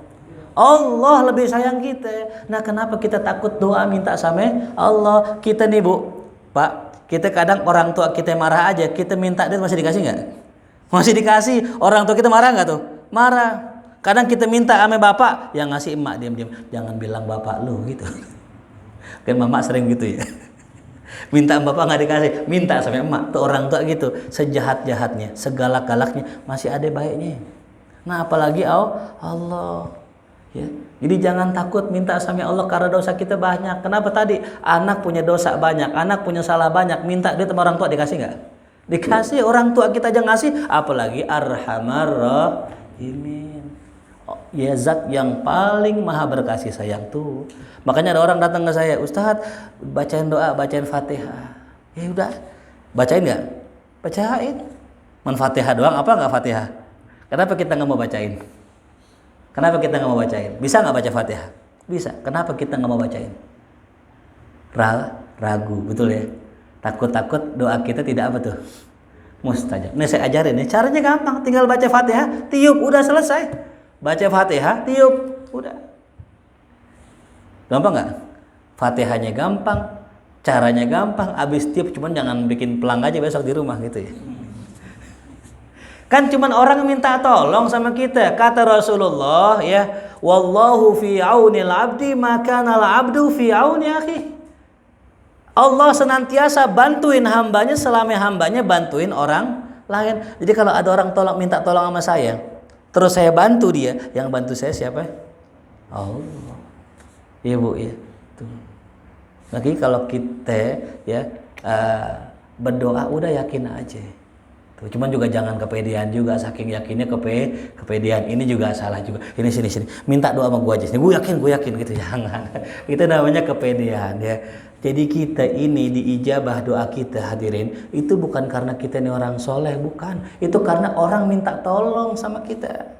Allah lebih sayang kita. Nah, kenapa kita takut doa minta sama Allah? Kita nih Bu, Pak, kita kadang orang tua kita marah aja, kita minta dia masih dikasih nggak? Masih dikasih. Orang tua kita marah nggak tuh? Marah. Kadang kita minta sama bapak, yang ngasih emak diam-diam. Jangan bilang bapak lu gitu. Kan mama sering gitu ya. Minta bapak nggak dikasih, minta sama emak. Tuh orang tua gitu, sejahat-jahatnya, segalak-galaknya masih ada baiknya. Nah, apalagi Allah. Ya. Jadi jangan takut minta sama Allah karena dosa kita banyak. Kenapa tadi? Anak punya dosa banyak, anak punya salah banyak, minta duit sama orang tua dikasih nggak? Dikasih. Orang tua kita aja ngasih, apalagi Arhamar Rahimin. Ya zat yang paling maha berkasih sayang tuh. Makanya ada orang datang ke saya, Ustadz bacain doa, bacain Fatihah. Ya udah, bacain nggak? Bacain. Fatihah doang apa nggak Fatihah? Kenapa kita nggak mau bacain? Kenapa kita nggak mau bacain? Bisa nggak baca Fatihah? Bisa. Kenapa kita nggak mau bacain? Ragu, betul ya. Takut doa kita tidak apa tuh? Mustajab. Nih saya ajarin nih, caranya gampang. Tinggal baca Fatihah, tiup, udah selesai. Baca Fatihah, tiup, udah. Gampang nggak? Fatihahnya gampang, caranya gampang. Abis tiup, cuman jangan bikin pelang aja besok di rumah gitu ya. Kan cuman orang minta tolong sama kita. Kata Rasulullah ya, wallahu fi aunil abdi maka nal abdu fi auni akhi. Allah senantiasa bantuin hambanya selama hambanya bantuin orang lain. Jadi kalau ada orang minta tolong sama saya, terus saya bantu dia, yang bantu saya siapa? Allah. Iya Bu ya. Tuh. Lagi kalau kita ya berdoa udah yakin aja. Tuh, cuman juga jangan kepedean juga, saking yakinnya kepedean ini juga salah juga. Ini sini minta doa sama gua aja. Gue yakin gitu, jangan. Itu namanya kepedean ya. Jadi kita ini diijabah doa kita hadirin, itu bukan karena kita ini orang soleh, bukan. Itu karena orang minta tolong sama kita.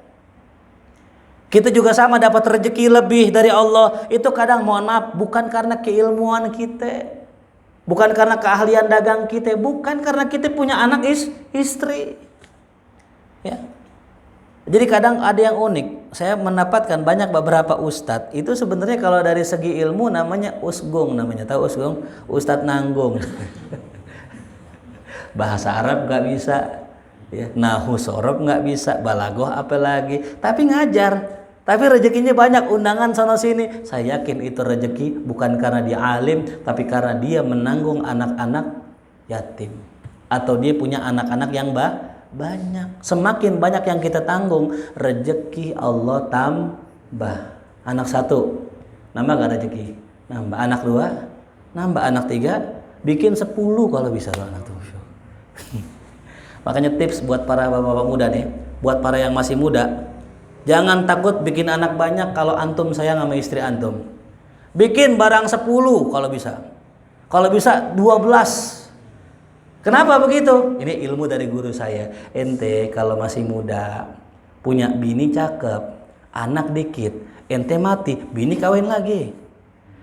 Kita juga sama dapat rezeki lebih dari Allah. Itu kadang mohon maaf bukan karena keilmuan kita. Bukan karena keahlian dagang kita, bukan karena kita punya anak istri. Ya. Jadi kadang ada yang unik. Saya mendapatkan banyak beberapa ustadz itu sebenarnya kalau dari segi ilmu namanya usgung namanya. Tahu usgung? Ustadz nanggung. Bahasa Arab nggak bisa, ya. Nahu sorob nggak bisa, balagoh apalagi. Tapi ngajar. Tapi rezekinya banyak, undangan sana sini. Saya yakin itu rezeki bukan karena dia alim, tapi karena dia menanggung anak-anak yatim. Atau dia punya anak-anak yang banyak. Semakin banyak yang kita tanggung, rezeki Allah tambah. Anak satu, nambah gak rezeki? Nambah. Anak dua, nambah. Anak tiga, bikin 10 kalau bisa anak tuh. Makanya tips buat para bapak-bapak muda nih, buat para yang masih muda, jangan takut bikin anak banyak kalau antum sayang sama istri antum. Bikin barang 10 kalau bisa. Kalau bisa 12. Kenapa begitu? Ini ilmu dari guru saya. Ente kalau masih muda, punya bini cakep, anak dikit, ente mati, bini kawin lagi.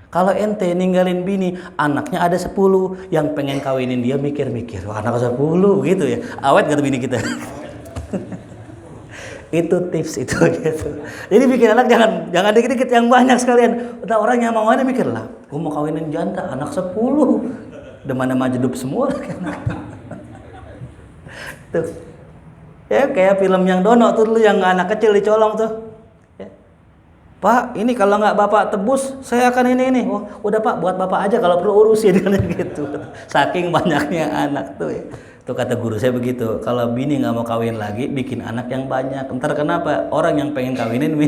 Kalau ente ninggalin bini, anaknya ada 10, yang pengen kawinin dia mikir-mikir, wah anak 10 gitu ya. Awet gak bini kita? Itu tips itu gitu. Jadi bikin anak jangan dikit-dikit, yang banyak sekalian. Udah orang yang mau mikir lah, gue mau kawinin janda anak 10. Udah mana hidup semua kan. Tuh. Ya kayak film yang Dono tuh dulu yang anak kecil dicolong tuh. Ya. Pak, ini kalau nggak bapak tebus, saya akan ini. Oh, udah Pak, buat bapak aja kalau perlu urusin kan gitu. Saking banyaknya anak tuh ya. Tuh kata guru saya begitu. Kalau bini nggak mau kawin lagi, bikin anak yang banyak. Ntar kenapa? Orang yang pengen kawinin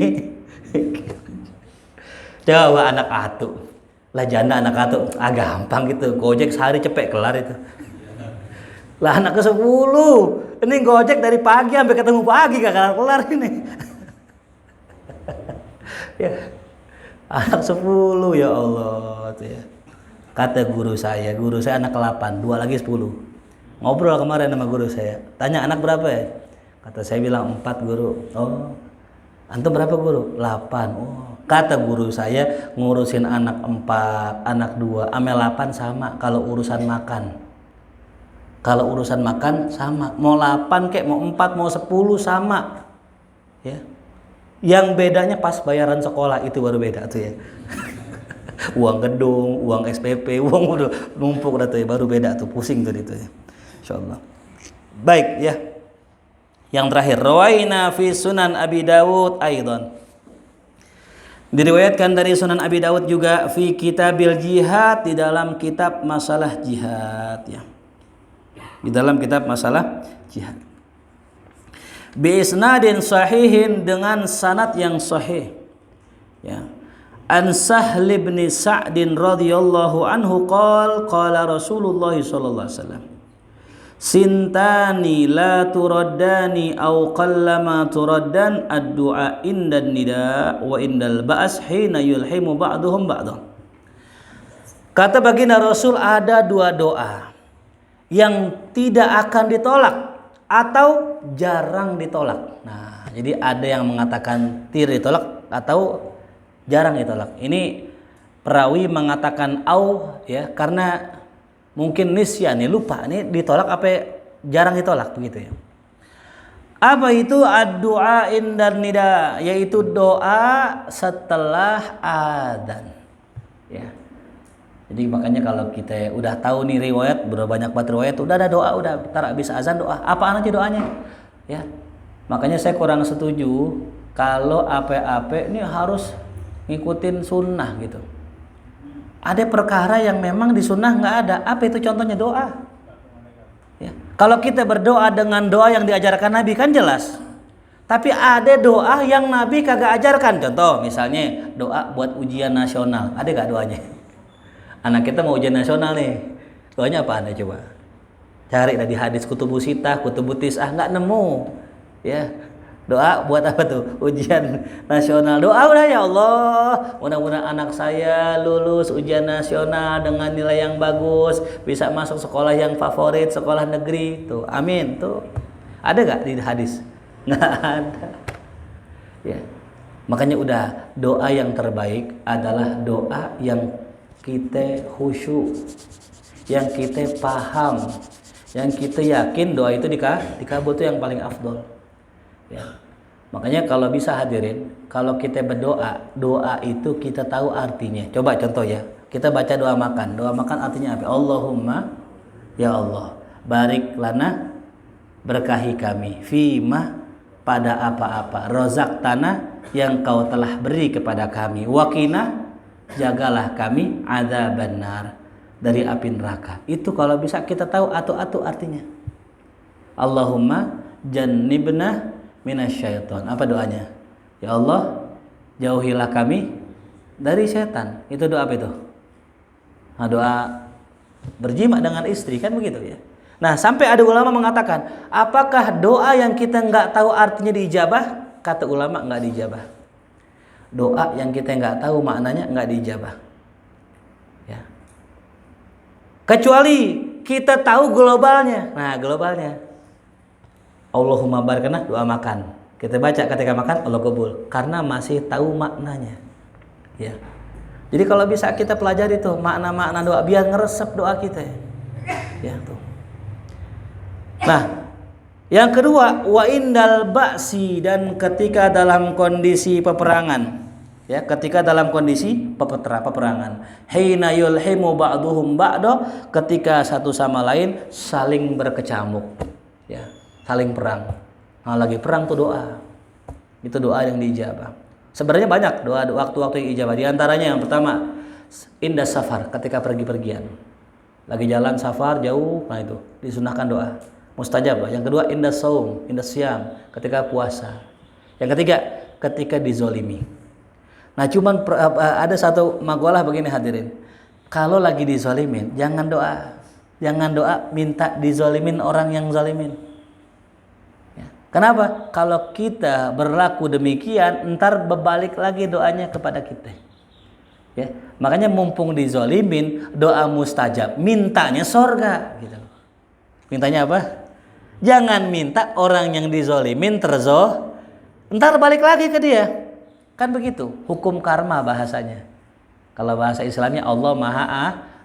coba anak atu. Lah janda anak atu, gampang gitu. Gojek sehari cepet kelar itu. Lah anak ke-10. Ini gojek dari pagi sampai ketemu pagi gak kelar ini. Ya. Anak 10 ya Allah tuh ya. Kata guru saya anak ke-8, 2 lagi 10. Ngobrol kemarin sama guru saya. Tanya anak berapa ya? Kata saya bilang 4 guru. Oh. Antum berapa guru? 8. Oh. Kata guru saya ngurusin anak 4, anak 2, ame 8 sama kalau urusan makan. Kalau urusan makan sama. Mau 8 kek, mau 4, mau 10 sama. Ya. Yang bedanya pas bayaran sekolah itu baru beda tuh ya. Uang gedung, uang SPP, uang udah numpuk dah tuh ya, baru beda tuh, pusing tuh itu ya. Insyaallah. Baik ya. Yang terakhir, rawaina fi Sunan Abi Dawud aidan. Diriwayatkan dari Sunan Abi Dawud juga fi Kitabil Jihad, di dalam kitab masalah jihad ya. Di dalam kitab masalah jihad. Bi isnadin sahihin, dengan sanad yang sahih. Ya. An Sahl bin Sa'd radhiyallahu anhu qala Rasulullah sallallahu alaihi wasallam, sintani la turaddani aw qallama turaddan ad-du'a indan nida wa indal ba's hina yulhimu ba'duhum ba'dhan. Kata baginda Rasul, ada 2 doa yang tidak akan ditolak atau jarang ditolak. Nah, jadi ada yang mengatakan tidak ditolak atau jarang ditolak. Ini perawi mengatakan au ya, karena mungkin nisyan nih, lupa nih ditolak apa jarang ditolak begitu ya. Apa itu ad-du'a indan nida? Yaitu doa setelah adzan. Ya. Jadi makanya kalau kita udah tahu nih riwayat, berapa banyak banget riwayat, udah ada doa, udah tar habis azan doa. Apaan aja doanya? Ya. Makanya saya kurang setuju kalau apa-apa ini harus ngikutin sunnah gitu. Ada perkara yang memang di sunnah nggak ada. Apa itu contohnya? Doa. Ya. Kalau kita berdoa dengan doa yang diajarkan Nabi kan jelas. Tapi ada doa yang Nabi kagak ajarkan. Contoh misalnya doa buat ujian nasional. Ada gak doanya? Anak kita mau ujian nasional nih. Doanya apa anda coba? Cari dari hadis Kutubus Sittah, Kutubus Tis'ah, nggak nemu. Ya. Doa buat apa tuh? Ujian nasional. Doa udah, ya Allah, mudah-mudahan anak saya lulus ujian nasional dengan nilai yang bagus, bisa masuk sekolah yang favorit, sekolah negeri. Tuh, amin. Tuh. Ada gak di hadis? Nggak ada. Ya. Makanya udah, doa yang terbaik adalah doa yang kita khusyuk, yang kita paham, yang kita yakin doa itu dikabul, itu yang paling afdol. Ya. Makanya kalau bisa hadirin, kalau kita berdoa, doa itu kita tahu artinya. Coba contoh ya, kita baca doa makan. Doa makan artinya apa? Allahumma, ya Allah, barik lana, berkahi kami, fima, pada apa-apa, rozak tanah yang kau telah beri kepada kami, wakina, jagalah kami, adzaban nar, dari api neraka. Itu kalau bisa kita tahu atu-atu artinya. Allahumma jannibna minasyaiton. Apa doanya? Ya Allah, jauhilah kami dari setan. Itu doa apa itu? Nah, doa berjima dengan istri kan begitu ya. Nah, sampai ada ulama mengatakan, apakah doa yang kita nggak tahu artinya diijabah? Kata ulama, nggak diijabah. Doa yang kita nggak tahu maknanya nggak diijabah. Ya. Kecuali kita tahu globalnya. Nah, globalnya, Allahumma barakna, doa makan. Kita baca ketika makan, Allah kabul, karena masih tahu maknanya. Ya. Jadi kalau bisa kita pelajari tuh makna-makna doa biar ngeresep doa kita. Ya tuh. Nah, Yang kedua, wa indal ba'si, dan ketika dalam kondisi peperangan. Ya, ketika dalam kondisi peperangan. Hina yulhimu ba'duhum ba'do, ketika satu sama lain saling berkecamuk. Ya, saling perang. Nah, lagi perang tuh doa. Itu doa yang diijabah. Sebenarnya banyak doa waktu-waktu yang ijabah. Di antaranya yang pertama, indah safar, ketika pergi-pergian. Lagi jalan safar jauh, nah itu disunahkan doa. Mustajab. Yang kedua, indah saum, indah siam, ketika puasa. Yang ketiga, ketika dizolimi. Nah, cuman ada satu makalah begini hadirin. Kalau lagi dizolimin, jangan doa. Jangan doa minta dizolimin orang yang zalimin. Ya. Kenapa? Kalau kita berlaku demikian, ntar berbalik lagi doanya kepada kita. Ya. Makanya mumpung dizolimin, doa mustajab. Mintanya sorga. Gitu. Mintanya apa? Jangan minta orang yang dizolimin ntar balik lagi ke dia. Kan begitu, hukum karma bahasanya. Kalau bahasa Islamnya Allah Maha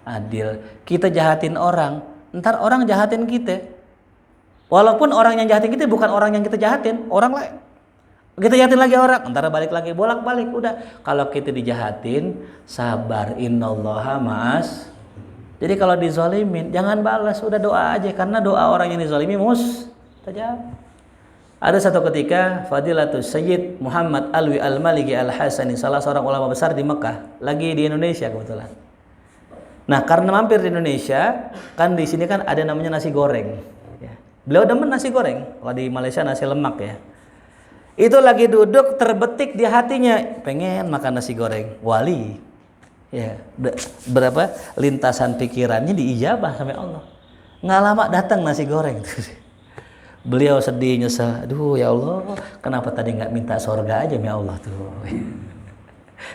Adil. Kita jahatin orang, ntar orang jahatin kita. Walaupun orang yang jahatin kita bukan orang yang kita jahatin, orang lain. Kita jahatin lagi orang, ntar balik lagi, bolak-balik. Udah, kalau kita dijahatin, sabar, innallaha ma'as. Jadi kalau dizolimin, jangan balas, udah doa aja. Karena doa orang yang dizolimi mustajab. Ada satu ketika Fadilatul Sayyid Muhammad Alwi Al-Maliki Al-Hasani, salah seorang ulama besar di Mekah, lagi di Indonesia kebetulan. Nah, karena mampir di Indonesia, kan di sini kan ada namanya nasi goreng. Ya. Beliau demen nasi goreng. Kalau di Malaysia nasi lemak ya. Itu lagi duduk terbetik di hatinya, pengen makan nasi goreng. Wali. Ya, berapa lintasan pikirannya diijabah sama Allah. Nggak lama datang nasi goreng. Beliau sedih nyesel, aduh ya Allah, kenapa tadi nggak minta sorga aja ya Allah tuh.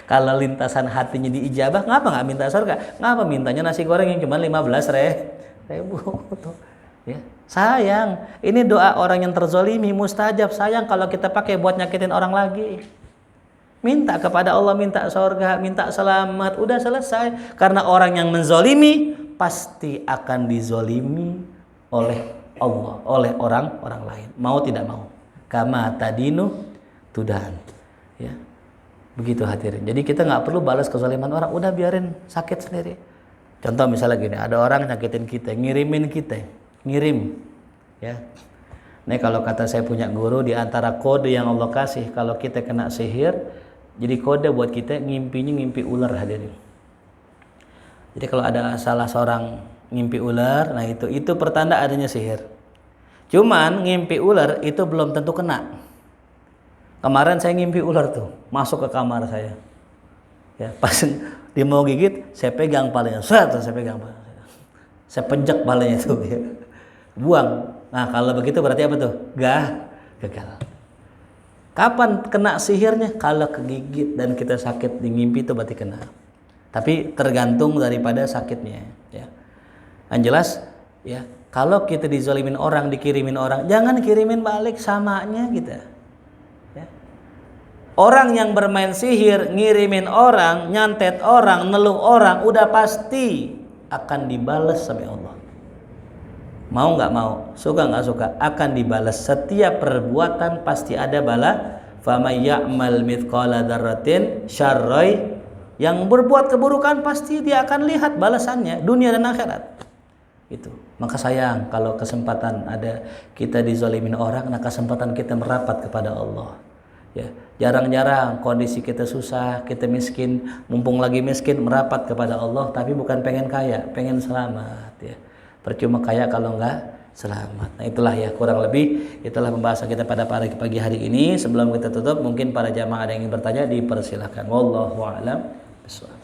Kalau lintasan hatinya diijabah, ngapa nggak minta sorga? Ngapa mintanya nasi goreng yang cuma 15.000 tuh. Ya. Sayang, ini doa orang yang terzolimi mustajab. Sayang kalau kita pakai buat nyakitin orang lagi. Minta kepada Allah, minta sorga, minta selamat, udah selesai. Karena orang yang menzolimi pasti akan dizolimi oleh Allah, oleh orang lain, mau tidak mau. Kama tadinu tudan. Ya. Begitu hadirin. Jadi kita nggak perlu balas kezaliman orang, udah biarin sakit sendiri. Contoh misalnya gini, ada orang nyakitin kita, ngirimin kita, ngirim. Ya. Nih kalau kata saya punya guru, di antara kode yang Allah kasih kalau kita kena sihir, jadi kode buat kita ngimpinya ngimpi ular hadirin. Jadi kalau ada salah seorang ngimpi ular, nah itu pertanda adanya sihir. Cuman ngimpi ular itu belum tentu kena. Kemarin saya ngimpi ular tuh, masuk ke kamar saya. Ya, pas dia mau gigit, saya pegang palanya, saya pegang palanya. Saya pejak palanya tuh, ya. Buang. Nah, kalau begitu berarti apa tuh? Gagal. Kapan kena sihirnya? Kalau kegigit dan kita sakit di mimpi itu berarti kena. Tapi tergantung daripada sakitnya, ya. Yang jelas, ya, kalau kita dizalimin orang, dikirimin orang, jangan kirimin balik samanya kita. Ya. Orang yang bermain sihir, ngirimin orang, nyantet orang, neluh orang, udah pasti akan dibalas sama Allah. Mau nggak mau, suka nggak suka, akan dibalas. Setiap perbuatan pasti ada bala. Famay ya'mal mithqala dzarratin syarrai, yang berbuat keburukan pasti dia akan lihat balasannya dunia dan akhirat. Itu. Maka sayang kalau kesempatan ada kita dizalimin orang, nah kesempatan kita merapat kepada Allah. Ya, jarang-jarang kondisi kita susah, kita miskin, mumpung lagi miskin merapat kepada Allah, tapi bukan pengen kaya, pengen selamat, ya. Percuma kaya kalau enggak selamat. Nah, itulah ya kurang lebih itulah pembahasan kita pada pagi hari ini. Sebelum kita tutup, mungkin para jamaah ada yang ingin bertanya, dipersilahkan. Wallahu a'lam bishawab.